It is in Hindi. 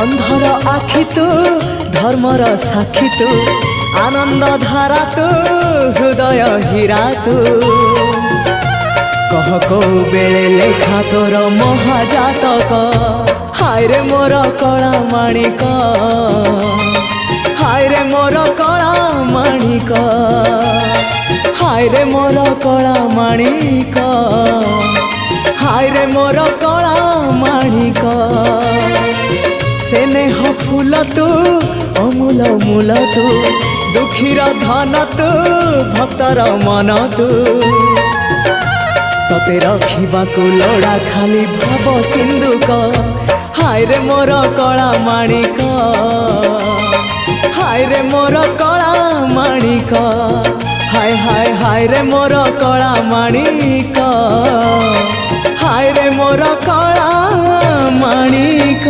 अंधर आखि तू धर्मर साक्षी तू आनंद धारा तू हृदय हीरा तू कह को बेले लेखा तोर महाजातक हाय रे मोर कला माणिक हाय रे मोर कला माणिक हाय रे मोर कला माणिक हाय रे मोर कला माणिक स्नेह फूल तू अमूल मूल तू दुखीर धन तू भक्तर मन तू तते रखिबाकू लोड़ा खाली भाव सिंधुक हाय रे मोर कला माणिक हाय रे मोर कला माणिक हाय हाय हाय रे मोर कला माणिक हाय रे मोर कला माणिक।